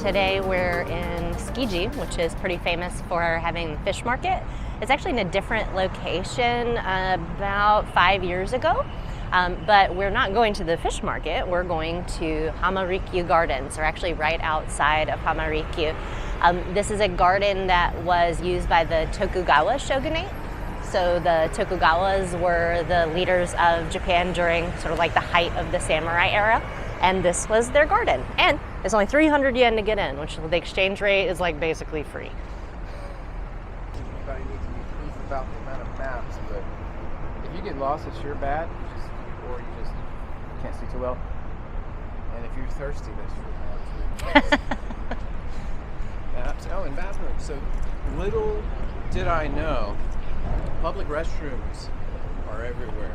today we're in Tsukiji, which is pretty famous for having the fish market. It's actually in a different location about 5 years ago, but we're not going to the fish market. We're going to Hamarikyu Gardens, or actually right outside of Hamarikyu. This is a garden that was used by the Tokugawa shogunate. So the Tokugawas were the leaders of Japan during sort of like the height of the samurai era, and this was their garden. And it's only 300 yen to get in, which the exchange rate is like basically free. Everybody needs to be proof about the amount of maps, but if you get lost, it's your bad, or you just can't see too well. And if you're thirsty, that's your bad too. Maps. Oh, and bathrooms. So little did I know, public restrooms are everywhere.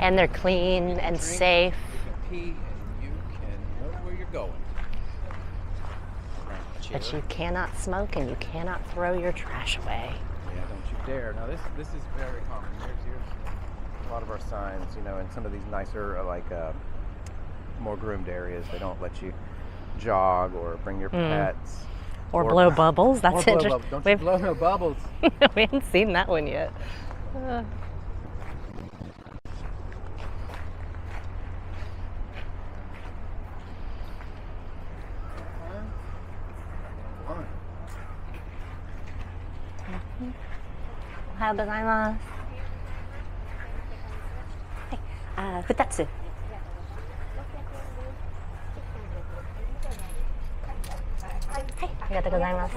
And they're clean and drink, safe. You can pee and you can know where you're going. But you cannot smoke and you cannot throw your trash away. Yeah, don't you dare. Now this is very common. Here's a lot of our signs, you know, in some of these nicer, more groomed areas, they don't let you jog or bring your pets. Or blow bubbles. That's interesting. Don't you blow no bubbles. We haven't seen that one yet. Ohayou gozaimasu. Hey, 2つ。はい、ありがとうございます。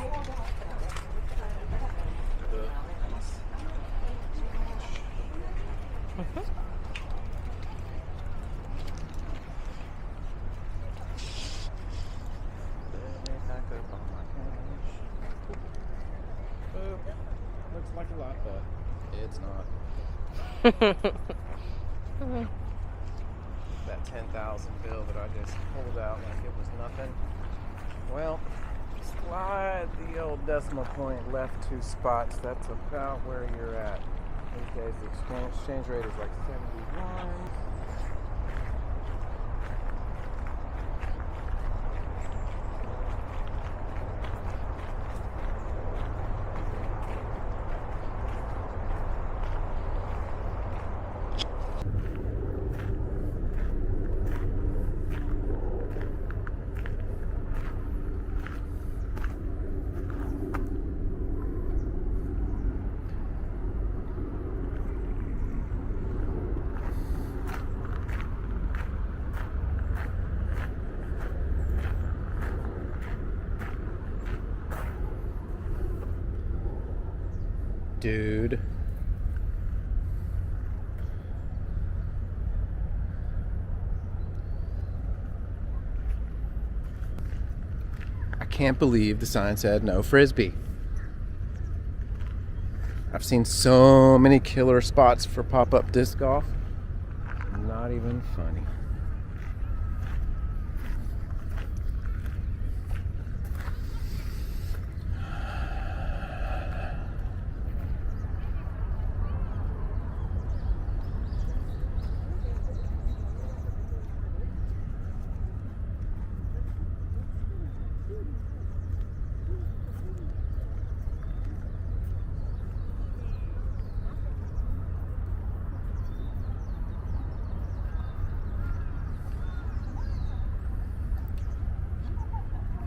Looks like a lot, but it's not. That 10,000 bill that I just pulled out like it was nothing. Well, slide the old decimal point left 2 spots. That's about where you're at. These days the exchange rate is like 71. Dude. I can't believe the sign said no frisbee. I've seen so many killer spots for pop-up disc golf. Not even funny.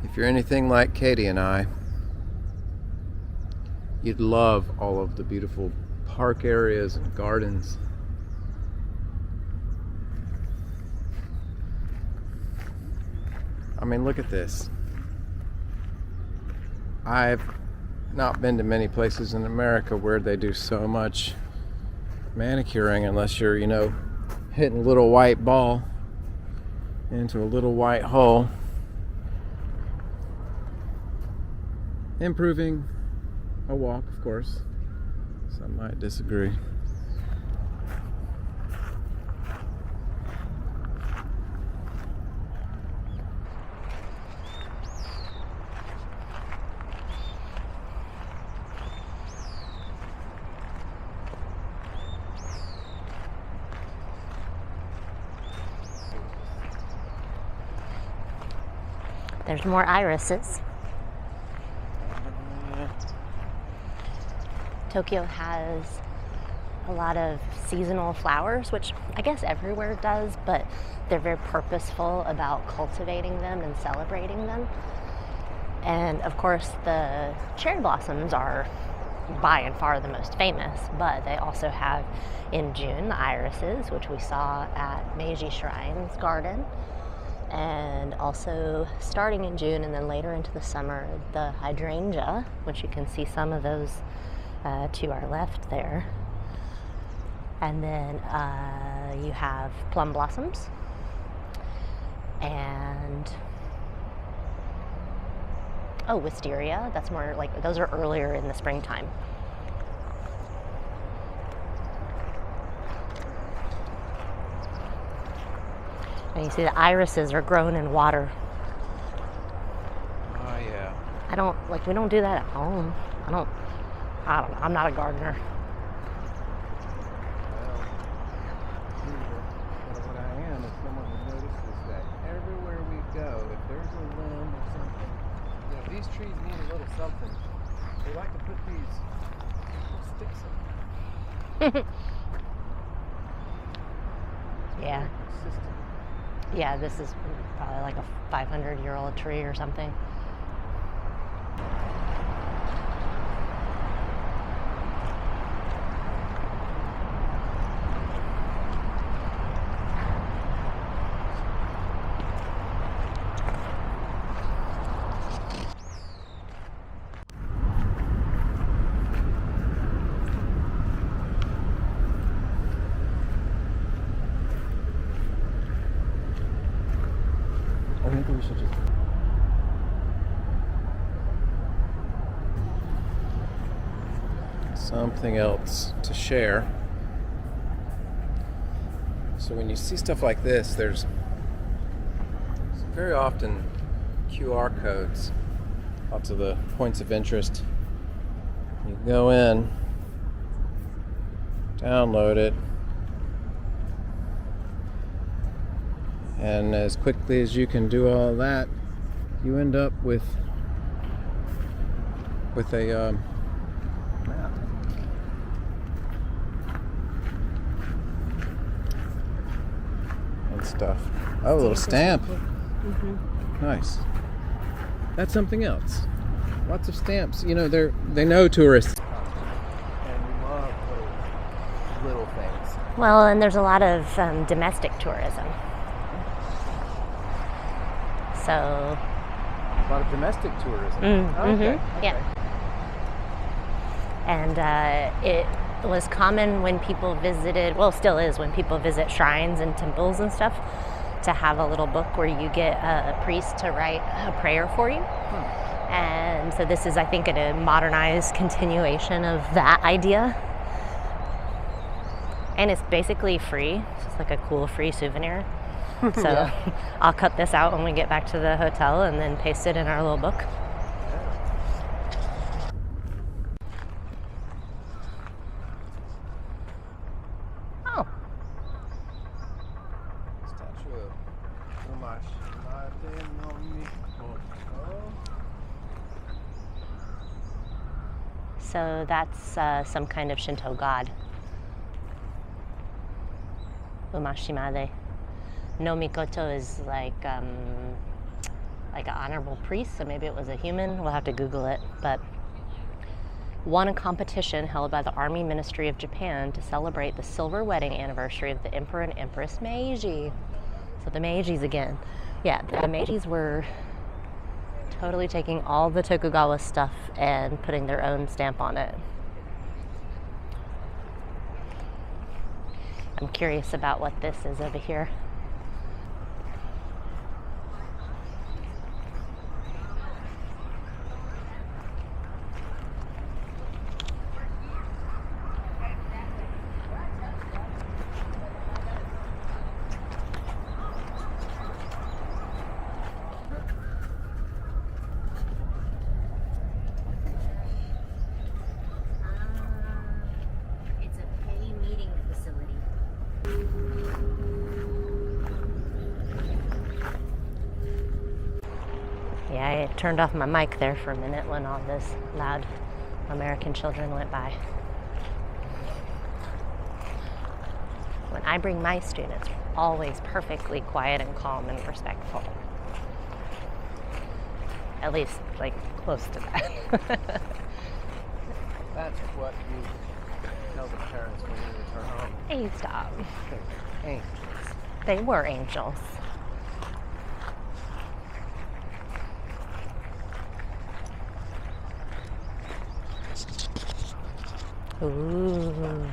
If you're anything like Katie and I, you'd love all of the beautiful park areas and gardens. I mean, look at this. I've not been to many places in America where they do so much manicuring unless you're, you know, hitting a little white ball into a little white hole. Improving a walk, of course. Some might disagree. There's more irises. Tokyo has a lot of seasonal flowers, which I guess everywhere does, but they're very purposeful about cultivating them and celebrating them. And of course, the cherry blossoms are by and far the most famous, but they also have in June the irises, which we saw at Meiji Shrine's garden, and also starting in June and then later into the summer, the hydrangea, which you can see some of those to our left there. And then you have plum blossoms and wisteria. That's more like, those are earlier in the springtime. And you see the irises are grown in water. Oh yeah. We don't do that at home. I don't know. I'm not a gardener. What I am is someone who notices that everywhere we go, if there's a limb or something, these trees need a little something. They like to put these little sticks in. Yeah. Consistent. Yeah, this is probably like a 500-year-old tree or something. I think we should just... Something else to share. So when you see stuff like this, there's very often QR codes, lots of the points of interest. You go in, download it, and as quickly as you can do all that, you end up with a map. And stuff. Oh, a little stamp. Mm-hmm. Nice. That's something else. Lots of stamps. You know, they know tourists. And we love little things. Well, and there's a lot of domestic tourism. So. A lot of domestic tourism. Okay. Yeah. And it was common when people visited, well, still is when people visit shrines and temples and stuff, to have a little book where you get a priest to write a prayer for you. And so this is, I think, a modernized continuation of that idea. And it's basically free. It's just like a cool free souvenir. So yeah. I'll cut this out when we get back to the hotel and then paste it in our little book. Oh. Statue of Hamarikyu no Mikoto. So that's some kind of Shinto god. Umashimade. No Mikoto is like an honorable priest, so maybe it was a human. We'll have to Google it. But won a competition held by the Army Ministry of Japan to celebrate the silver wedding anniversary of the Emperor and Empress Meiji. So the Meijis again. Yeah, the Meijis were totally taking all the Tokugawa stuff and putting their own stamp on it. I'm curious about what this is over here. I turned off my mic there for a minute when all this loud American children went by. When I bring my students, always perfectly quiet and calm and respectful. At least, like, close to that. That's what you tell the parents when you return home. Hey, stop. They're angels. They were angels. Ooh,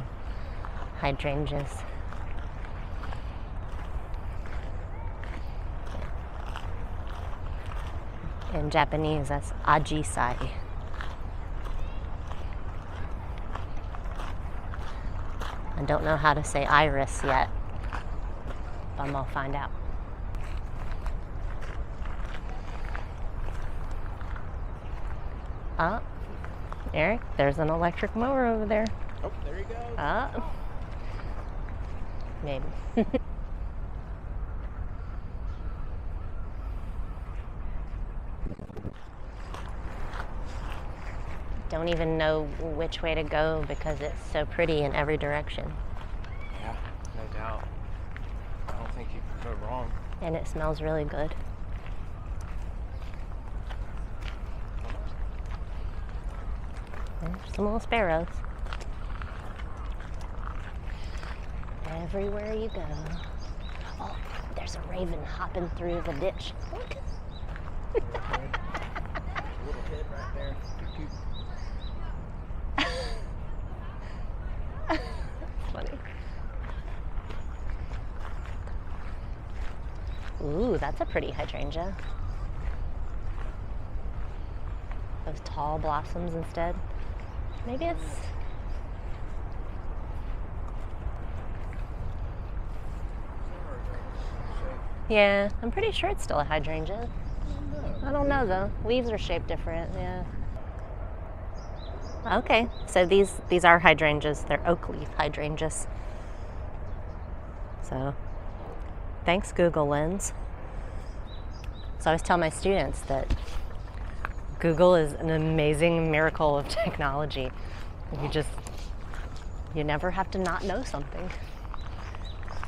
hydrangeas. In Japanese, that's ajisai. I don't know how to say iris yet, but I'm gonna find out. Oh, Eric, there's an electric mower over there. Oh, there you go. Oh, maybe. Don't even know which way to go because it's so pretty in every direction. Yeah, no doubt. I don't think you can go wrong. And it smells really good. There's some little sparrows. Everywhere you go. Oh, there's a raven hopping through the ditch. Look. Little head right there. Cute. Funny. Ooh, that's a pretty hydrangea. Those tall blossoms instead. Maybe it's... Yeah, I'm pretty sure it's still a hydrangea. I don't know though. Leaves are shaped different, yeah. Okay, so these are hydrangeas. They're oak leaf hydrangeas. So, thanks Google Lens. So I always tell my students that Google is an amazing miracle of technology. You never have to not know something. I've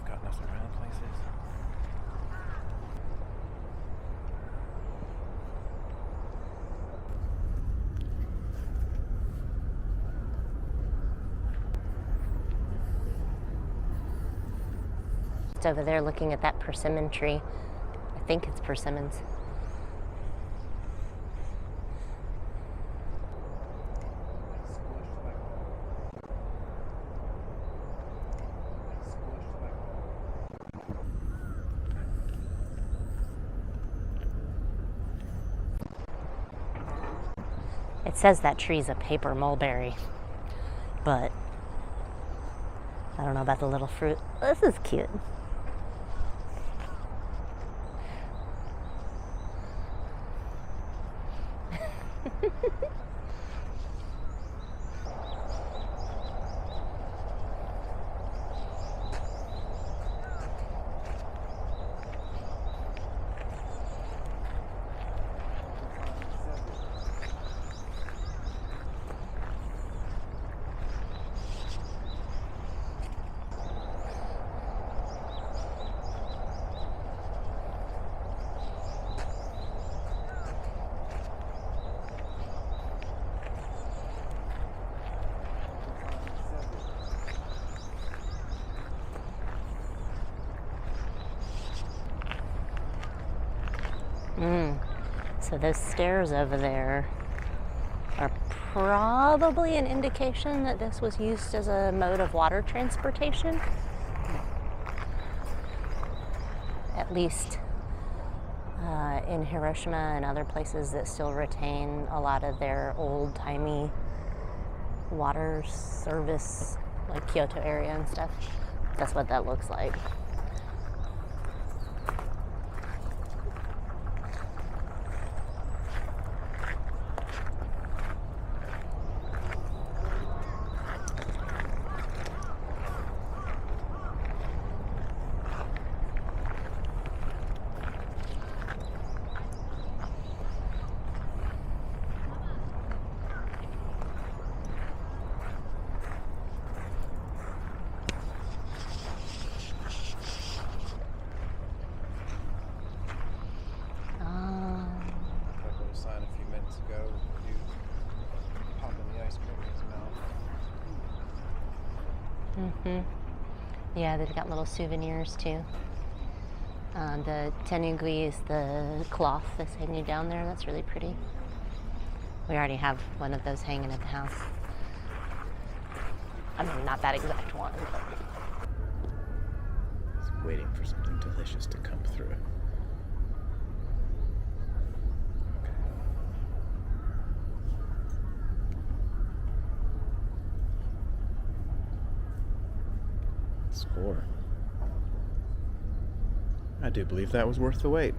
gotten us around places. It's over there looking at that persimmon tree. I think it's persimmons. It says that tree's a paper mulberry, but I don't know about the little fruit. This is cute. So those stairs over there are probably an indication that this was used as a mode of water transportation. At least in Hiroshima and other places that still retain a lot of their old-timey water service, like Kyoto area and stuff. That's what that looks like. Mm-hmm. Yeah, they've got little souvenirs too. The tenugui is the cloth that's hanging down there. That's really pretty. We already have one of those hanging at the house. I mean, not that exact one, but... Just waiting for something delicious to come through. Okay. Score. I do believe that was worth the wait.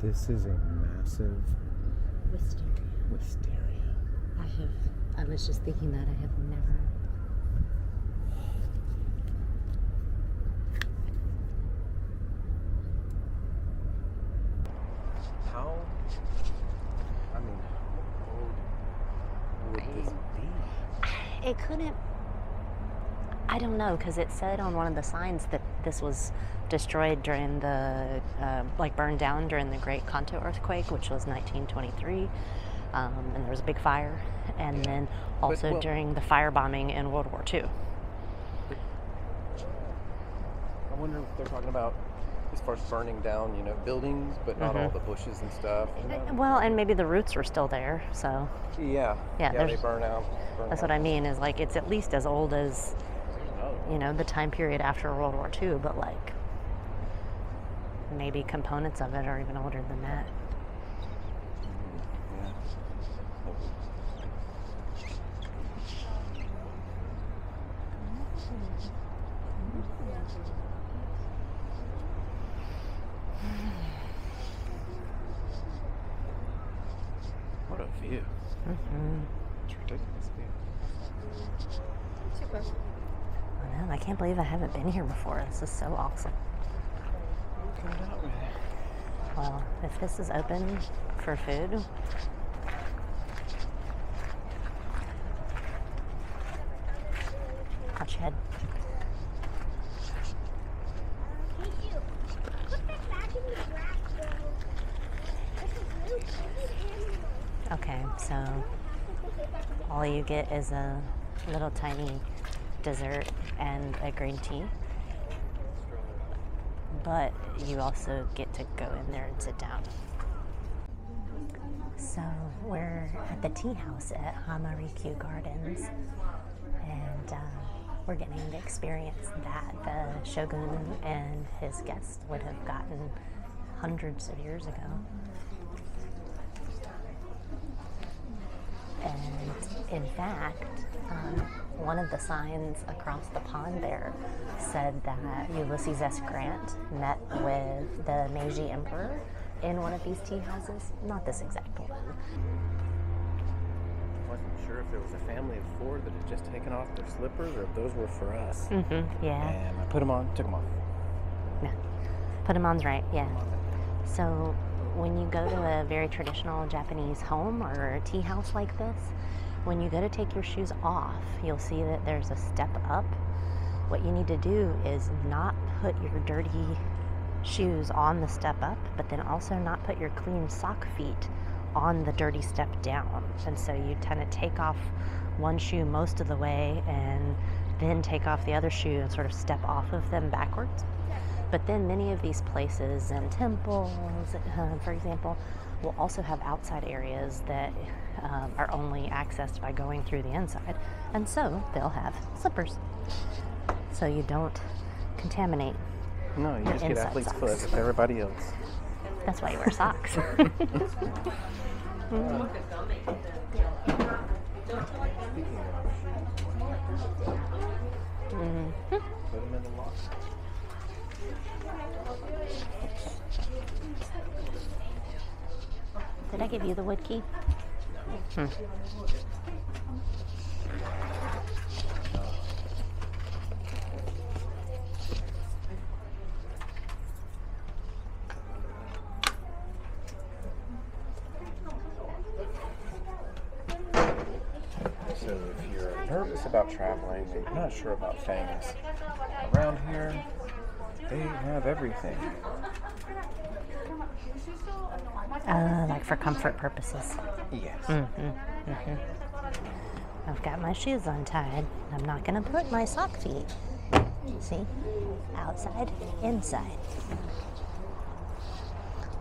This is a massive wisteria. I was just thinking that I have never. How? I mean, how old would this be? It couldn't. I don't know, because it said on one of the signs that this was destroyed during the, burned down during the Great Kanto earthquake, which was 1923, and there was a big fire, and then also during the firebombing in World War II. I wonder if they're talking about as far as burning down, buildings, but not all the bushes and stuff. Well, and maybe the roots were still there, so. Yeah, they burn out. That's what I mean, is like it's at least as old as, the time period after World War II, but like maybe components of it are even older than that. What a view. It's ridiculous view. Super. I can't believe I haven't been here before. This is so awesome. Come out with it. Well, if this is open for food, watch your head. Okay, so all you get is a little tiny dessert and a green tea, but you also get to go in there and sit down. So we're at the tea house at Hamarikyu Gardens, and we're getting to experience that the shogun and his guests would have gotten hundreds of years ago. And in fact, one of the signs across the pond there said that Ulysses S. Grant met with the Meiji Emperor in one of these tea houses. Not this exact one. I wasn't sure if there was a family of 4 that had just taken off their slippers or if those were for us. Yeah. And I put them on, took them off. Yeah. Put them on's right, yeah. So when you go to a very traditional Japanese home or a tea house like this, when you go to take your shoes off, you'll see that there's a step up. What you need to do is not put your dirty shoes on the step up, but then also not put your clean sock feet on the dirty step down. And so you kind of take off one shoe most of the way and then take off the other shoe and sort of step off of them backwards. But then many of these places and temples, for example, will also have outside areas that are only accessed by going through the inside. And so they'll have slippers. So you don't contaminate. No, you just get athlete's foot with everybody else. That's why you wear socks. Put them in the locker. Did I give you the wood key? So if you're nervous about traveling and you're not sure about things, around here, they have everything. Like for comfort purposes. Yes. I've got my shoes untied. I'm not going to put my sock feet. See? Outside, inside.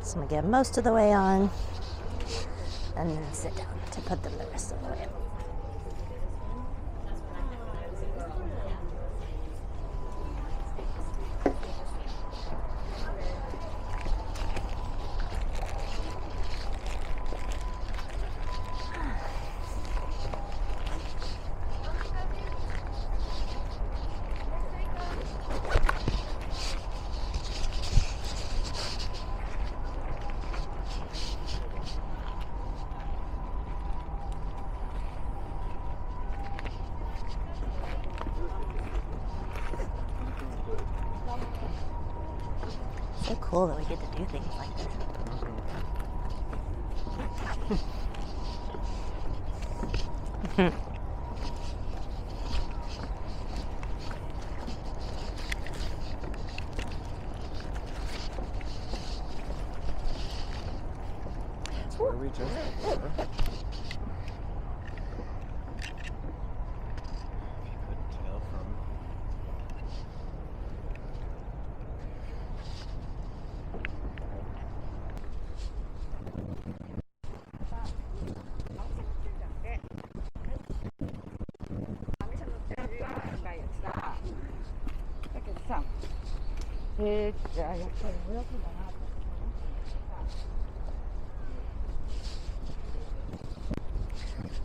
So I'm going to get most of the way on and then sit down to put them the rest of the way. So cool that we get to do things like this. just before. If you couldn't tell from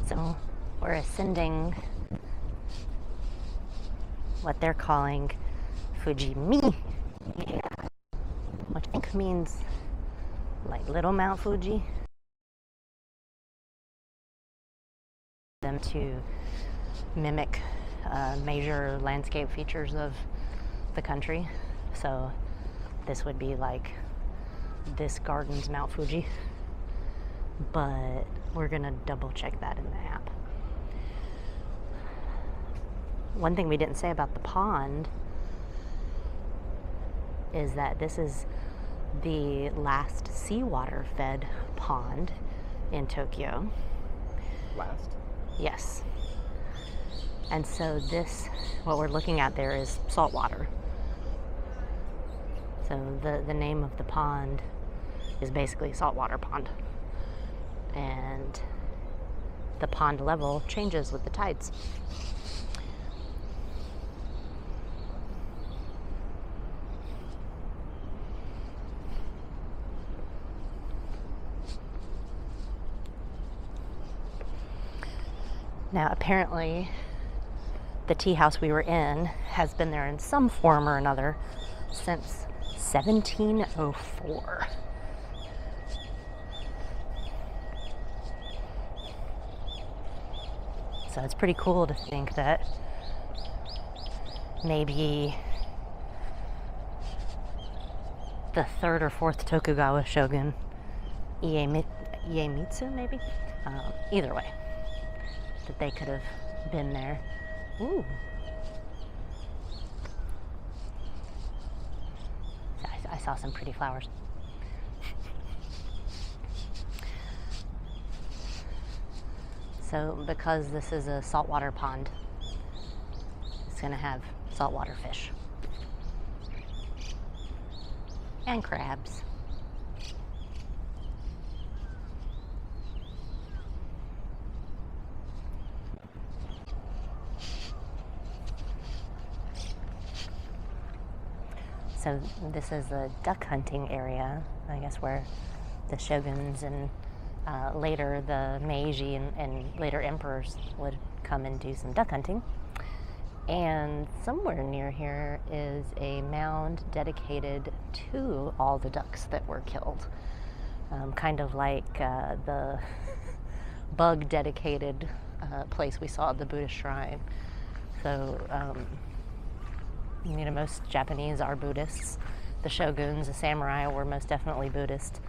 So we're ascending what they're calling Fujimi, which I think means like Little Mount Fuji. Them to mimic major landscape features of the country. So this would be like this garden's Mount Fuji, but we're gonna double check that in the app. One thing we didn't say about the pond is that this is the last seawater fed pond in Tokyo. last. Yes. And so this, what we're looking at there is salt water. So the name of the pond is basically saltwater pond. And the pond level changes with the tides. Now, apparently, the tea house we were in has been there in some form or another since 1704. So it's pretty cool to think that maybe the third or fourth Tokugawa shogun, Iemitsu, maybe? Either way, that they could have been there. Ooh. I saw some pretty flowers. So because this is a saltwater pond, it's going to have saltwater fish and crabs. So this is the duck hunting area, I guess, where the shoguns and later the Meiji and later emperors would come and do some duck hunting. And somewhere near here is a mound dedicated to all the ducks that were killed. Kind of like the bug dedicated place we saw at the Buddhist shrine. So, most Japanese are Buddhists. The shoguns, the samurai were most definitely Buddhist.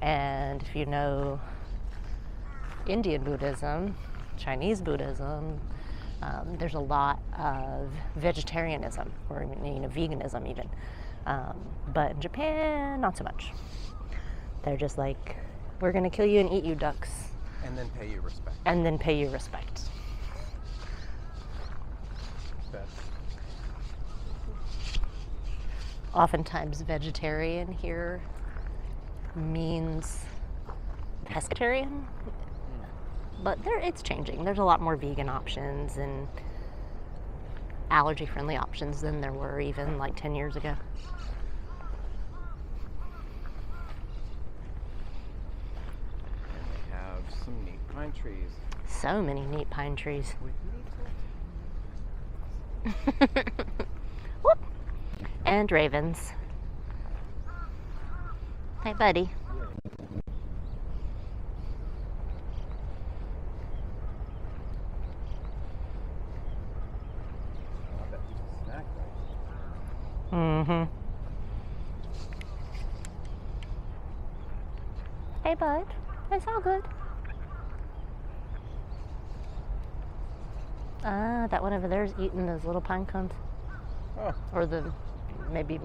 And if you know Indian Buddhism, Chinese Buddhism, there's a lot of vegetarianism, or veganism even. But in Japan, not so much. They're just like, we're going to kill you and eat you, ducks. And then pay you respect. And then pay you respect. Oftentimes vegetarian here means pescatarian, but it's changing. There's a lot more vegan options and allergy-friendly options than there were even like 10 years ago. And we have some neat pine trees. So many neat pine trees. Whoop. And ravens. Hey, buddy. Mm-hmm. Hey, bud. It's all good. That one over there is eating those little pine cones. Oh. Or maybe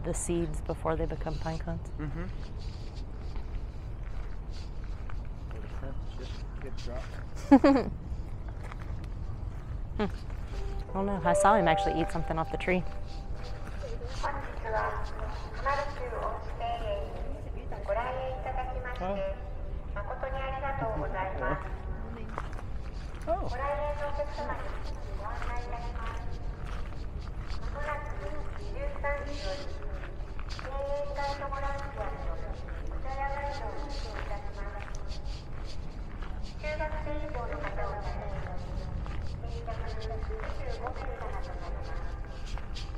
the seeds before they become pine cones. Mm-hmm. get dropped. I don't know. I saw him actually eat something off the tree. Oh.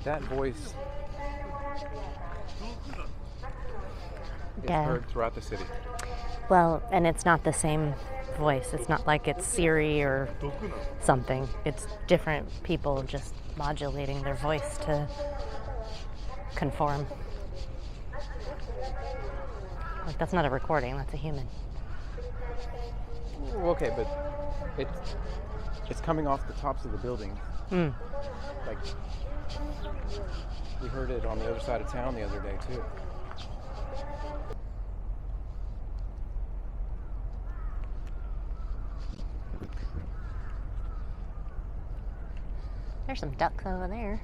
That voice is Yeah. heard throughout the city. Well, and it's not the same voice. It's not like it's Siri or something. It's different people just modulating their voice to conform. Like, that's not a recording, that's a human. Okay, but it's coming off the tops of the buildings. Mm. Like, we heard it on the other side of town the other day too. There's some ducks over there.